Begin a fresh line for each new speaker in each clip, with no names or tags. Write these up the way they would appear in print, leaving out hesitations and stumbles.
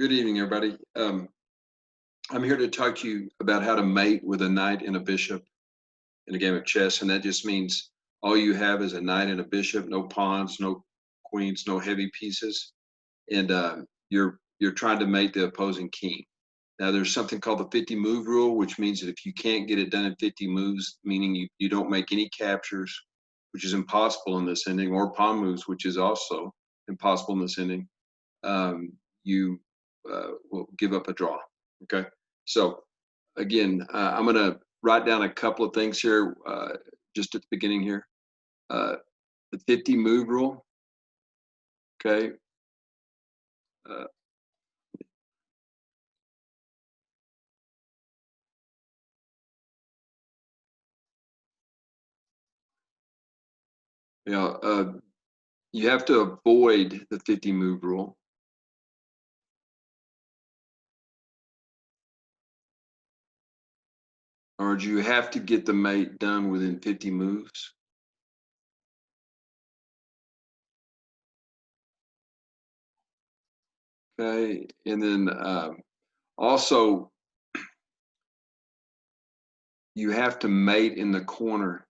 Good evening, everybody. I'm here to talk to you about how to mate with a knight and a bishop in a game of chess, and that just means all you have is a knight and a bishop, no pawns, no queens, no heavy pieces, and you're trying to mate the opposing king. Now, there's something called the 50 move rule, which means that if you can't get it done in 50 moves, meaning you don't make any captures, which is impossible in this ending, or pawn moves, which is also impossible in this ending, you will give up a draw. Okay. So again, I'm going to write down a couple of things here just at the beginning here. The 50 move rule. Okay. Uh, you know, uh, you have to avoid the 50 move rule. Or do you have to get the mate done within 50 moves? Okay. And then also, you have to mate in the corner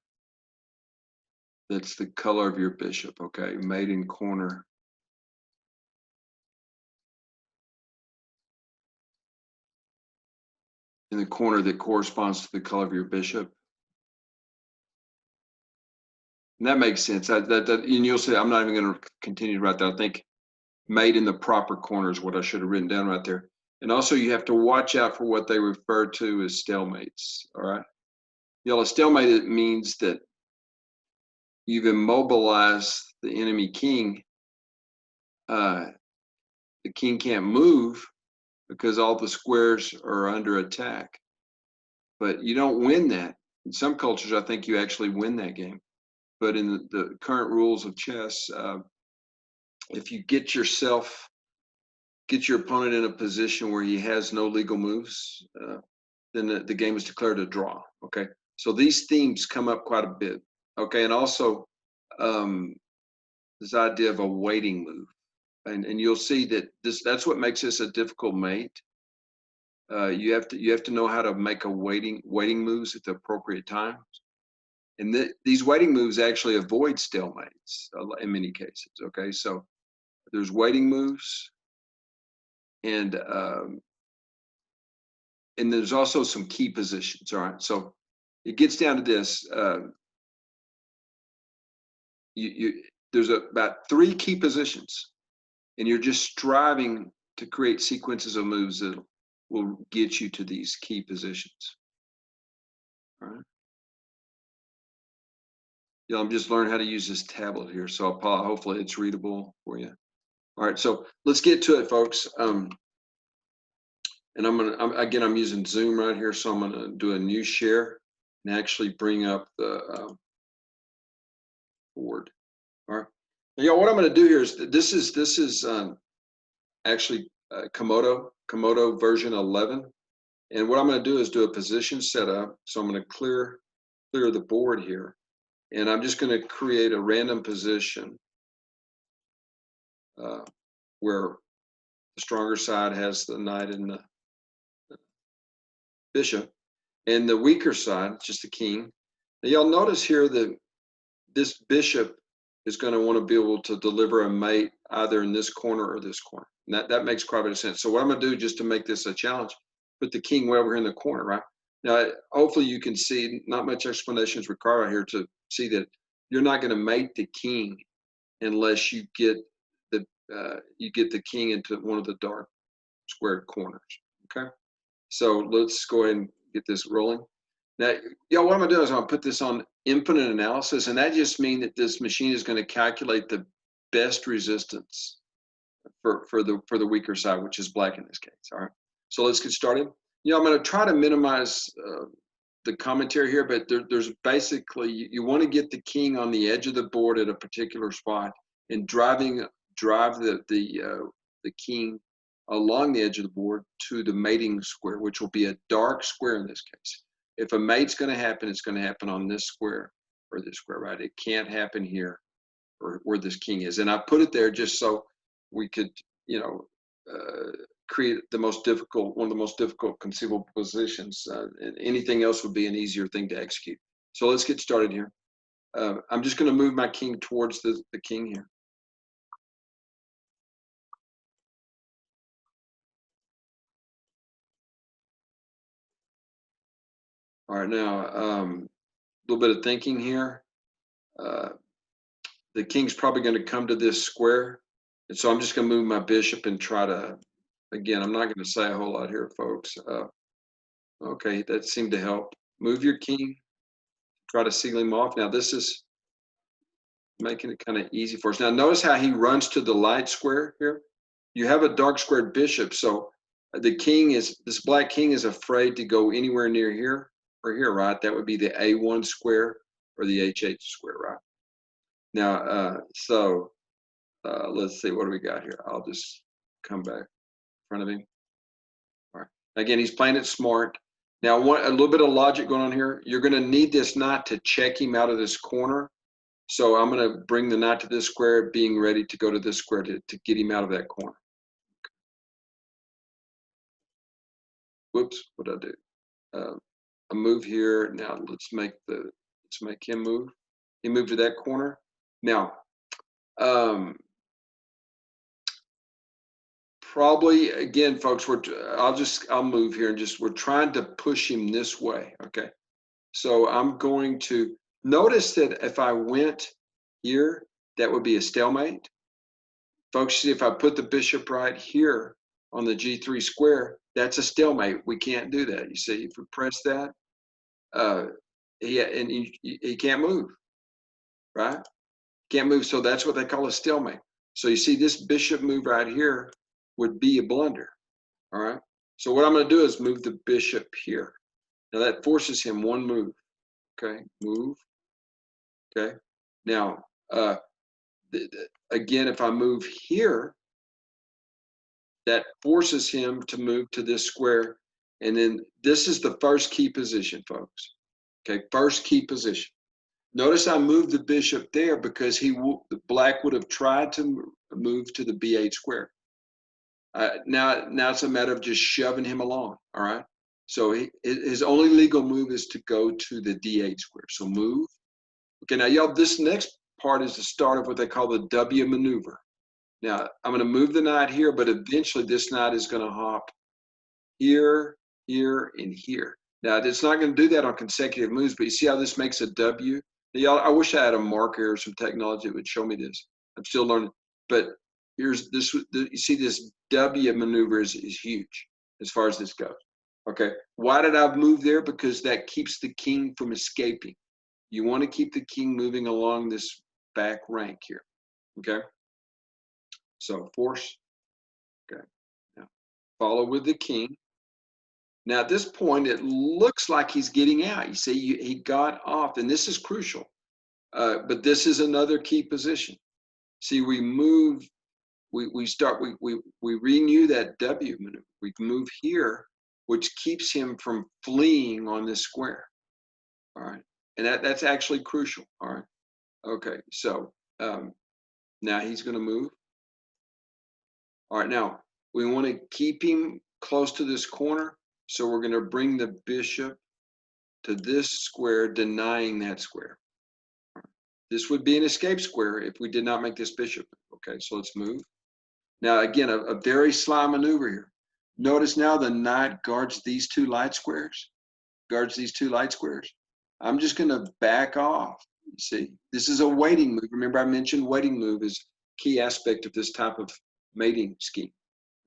that's the color of your bishop. Okay. Mate in corner. In the corner that corresponds to the color of your bishop. And that makes sense. And you'll see, I'm not even going to continue to write that. I think mate in the proper corner is what I should have written down right there. And also, you have to watch out for what they refer to as stalemates. All right. A stalemate, it means that you've immobilized the enemy king. The king can't move because all the squares are under attack. But you don't win that. In some cultures, I think you actually win that game. But in the current rules of chess, if you get your opponent in a position where he has no legal moves, then the game is declared a draw. Okay, so these themes come up quite a bit. Okay, and also this idea of a waiting move, and you'll see that that's what makes this a difficult mate. You have to know how to make a waiting moves at the appropriate times. And these waiting moves actually avoid stalemates in many cases. Okay, so there's waiting moves, and there's also some key positions. All right, so it gets down to this: there's about 3 key positions, and you're just striving to create sequences of moves that will get you to these key positions. All right. I'm just learning how to use this tablet here, so hopefully it's readable for you. All right, so let's get to it, folks. And I'm using Zoom right here, so I'm gonna do a new share and actually bring up the board. All right. Now, what I'm gonna do here is this is actually Komodo version 11, and what I'm gonna do is do a position setup. So I'm gonna clear the board here. And I'm just going to create a random position where the stronger side has the knight and the bishop, and the weaker side, just the king. Now, y'all notice here that this bishop is going to want to be able to deliver a mate either in this corner or this corner. And that makes quite a bit of sense. So what I'm going to do, just to make this a challenge, put the king way over here in the corner, right? Now, hopefully you can see, not much explanation is required here to see that you're not going to mate the king unless you get the king into one of the dark squared corners. Okay, so let's go ahead and get this rolling. Now, what I'm gonna do is I'm gonna put this on infinite analysis, and that just means that this machine is going to calculate the best resistance for the weaker side, which is black in this case. All right, so let's get started. I'm going to try to minimize the commentary here, but there's basically, you want to get the king on the edge of the board at a particular spot and drive the king along the edge of the board to the mating square, which will be a dark square in this case. If a mate's going to happen, it's going to happen on this square or this square, right? It can't happen here or where this king is. And I put it there just so we could, create the most difficult, one of the most difficult conceivable positions. And anything else would be an easier thing to execute. So let's get started here. I'm just going to move my king towards the king here. All right, now a little bit of thinking here. The king's probably going to come to this square, and so I'm just going to move my bishop and try to. Again, I'm not going to say a whole lot here, folks. Okay, that seemed to help. Move your king, try to seal him off. Now this is making it kind of easy for us. Now notice how he runs to the light square here. You have a dark squared bishop, so the king is, this black king is afraid to go anywhere near here or here, right? That would be the A1 square or the H8 square, right? Now, let's see, what do we got here? I'll just come back in front of him. All right. Again, he's playing it smart. Now, a little bit of logic going on here. You're going to need this knight to check him out of this corner. So I'm going to bring the knight to this square, being ready to go to this square to get him out of that corner. Whoops, what did I do? A move here. Now let's make him move. He moved to that corner. Now, probably again, folks, I'll move here and we're trying to push him this way. Okay. So I'm going to notice that if I went here, that would be a stalemate. Folks, see, if I put the bishop right here on the G3 square, that's a stalemate. We can't do that. You see, if we press that, he can't move, right? Can't move. So that's what they call a stalemate. So you see, this bishop move right here would be a blunder. All right. So what I'm going to do is move the bishop here. Now that forces him one move. Okay, move. Okay. Now, again, if I move here, that forces him to move to this square. And then this is the first key position, folks. Okay, first key position. Notice I moved the bishop there because the black would have tried to move to the B8 square. Now it's a matter of just shoving him along. All right. So his only legal move is to go to the D8 square. So move. Okay. Now, y'all, this next part is the start of what they call the W maneuver. Now I'm going to move the knight here, but eventually this knight is going to hop here, here, and here. Now it's not going to do that on consecutive moves, but you see how this makes a W? Y'all, I wish I had a marker or some technology that would show me this. I'm still learning, but here's this. You see this W maneuver is huge as far as this goes. Okay, why did I move there? Because that keeps the king from escaping. You want to keep the king moving along this back rank here. Okay, so force. Okay, now follow with the king. Now at this point, it looks like he's getting out. You see, he got off, and this is crucial. But this is another key position. See, we move, we renew that W maneuver. We move here, which keeps him from fleeing on this square. All right, and that's actually crucial. All right, okay. So now he's going to move. All right, now we want to keep him close to this corner. So we're going to bring the bishop to this square, denying that square. This would be an escape square if we did not make this bishop. Okay, so let's move. Now, again, a very sly maneuver here. Notice now the knight guards these two light squares. I'm just going to back off. You see, this is a waiting move. Remember, I mentioned waiting move is a key aspect of this type of mating scheme.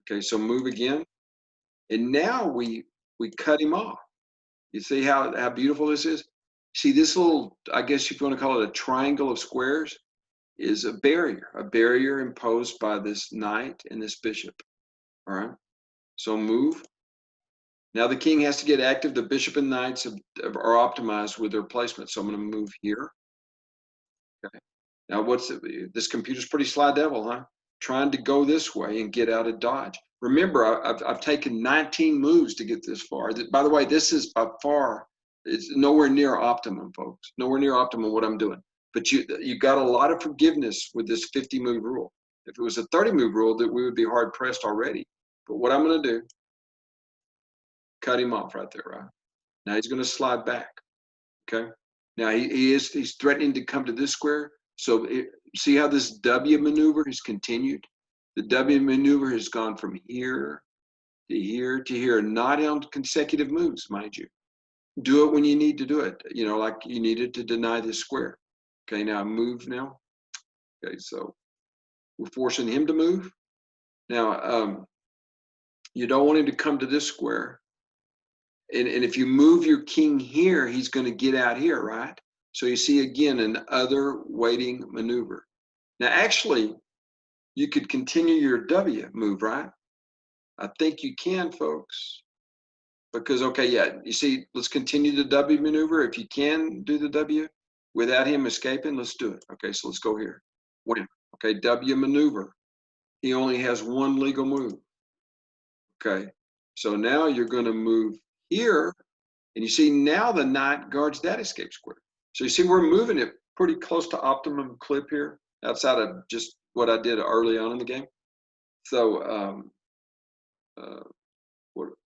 Okay, so move again. And now we cut him off. You see how beautiful this is? See, this little, I guess if you want to call it a triangle of squares, is a barrier imposed by this knight and this bishop. All right, so move. Now the king has to get active. The bishop and knights are optimized with their placement. So I'm going to move here. Okay. Now this computer's pretty sly devil, huh? Trying to go this way and get out of dodge. Remember, I've taken 19 moves to get this far. By the way, this is by far, it's nowhere near optimum, folks. Nowhere near optimum what I'm doing. But you got a lot of forgiveness with this 50 move rule. If it was a 30 move rule, that we would be hard pressed already. But what I'm going to do, cut him off right there, right? Now he's going to slide back. Okay. Now he's threatening to come to this square. So see how this W maneuver has continued? The W maneuver has gone from here to here to here, not on consecutive moves, mind you. Do it when you need to do it. You know, like you needed to deny this square. Okay, now move now. Okay, so we're forcing him to move. Now, you don't want him to come to this square. And if you move your king here, he's going to get out here, right? So you see again another waiting maneuver. Now, actually, you could continue your W move, right? I think you can, folks. Because, okay, yeah, you see, let's continue the W maneuver. If you can do the W without him escaping, let's do it. Okay, so let's go here. Win. Okay, W maneuver. He only has one legal move. Okay, so now you're going to move here. And you see now the knight guards that escape square. So you see we're moving it pretty close to optimum clip here, outside of just what I did early on in the game. So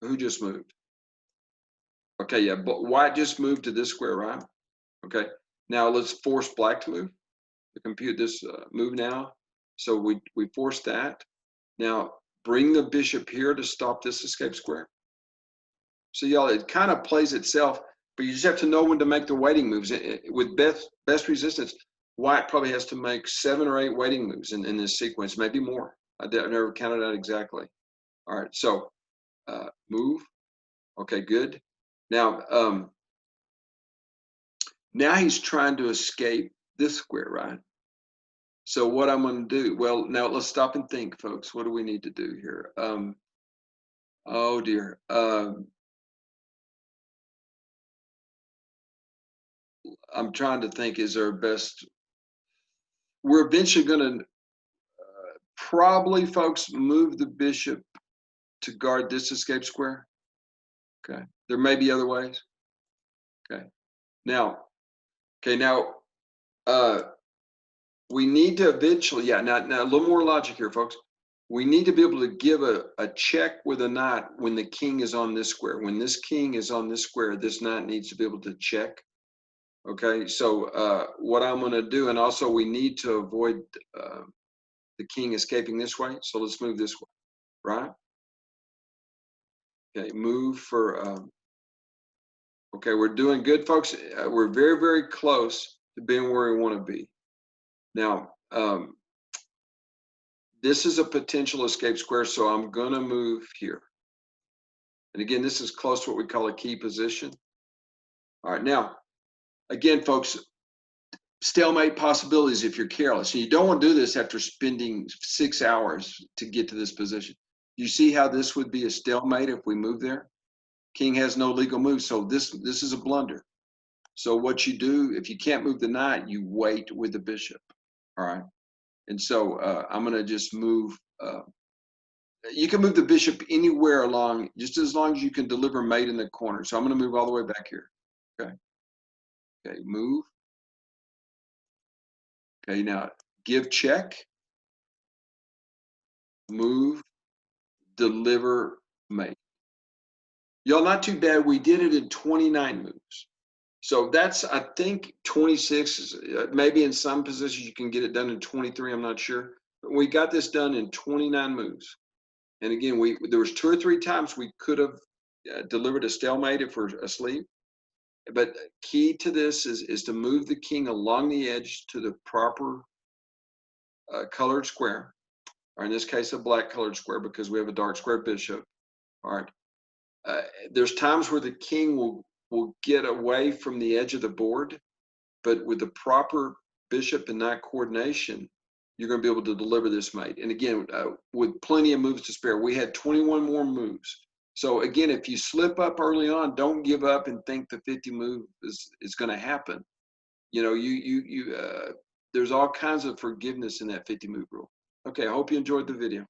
who just moved? Okay, yeah, but white just moved to this square, right? Okay, now let's force black to move. To compute this move now. So we force that. Now bring the bishop here to stop this escape square. So y'all, it kind of plays itself, but you just have to know when to make the waiting moves. With best resistance, white probably has to make 7 or 8 waiting moves in this sequence, maybe more. I've never counted out exactly. All right, so move. Okay, good. Now, now he's trying to escape this square, right? So what I'm going to do, well, now let's stop and think, folks. What do we need to do here? Oh, dear. I'm trying to think, is our best. We're eventually going to probably, folks, move the bishop to guard this escape square. Okay. There may be other ways. Okay. Now, we need to eventually, yeah, now a little more logic here, folks. We need to be able to give a check with a knight when the king is on this square. When this king is on this square, this knight needs to be able to check. Okay, so what I'm going to do, and also we need to avoid the king escaping this way. So let's move this way, right? Okay, move for, okay, we're doing good, folks. We're very, very close to being where we want to be. Now, this is a potential escape square, so I'm going to move here. And again, this is close to what we call a key position. All right, now, again, folks, stalemate possibilities if you're careless. And you don't want to do this after spending 6 hours to get to this position. You see how this would be a stalemate if we move there? King has no legal move, so this is a blunder. So what you do, if you can't move the knight, you wait with the bishop, all right? And so I'm going to just move. You can move the bishop anywhere along, just as long as you can deliver mate in the corner. So I'm going to move all the way back here. Okay. Okay, move. Okay, now give check. Move, deliver, mate. Y'all, not too bad. We did it in 29 moves. So that's, I think, 26. Maybe in some positions you can get it done in 23. I'm not sure. But we got this done in 29 moves. And again, there was 2 or 3 times we could have delivered a stalemate if we're asleep. But key to this is to move the king along the edge to the proper colored square, or in this case, a black colored square because we have a dark square bishop. All right. There's times where the king will get away from the edge of the board, but with the proper bishop and knight coordination, you're going to be able to deliver this mate. And again, with plenty of moves to spare, we had 21 more moves. So again, if you slip up early on, don't give up and think the 50 move is going to happen. You know, there's all kinds of forgiveness in that 50 move rule. Okay, I hope you enjoyed the video.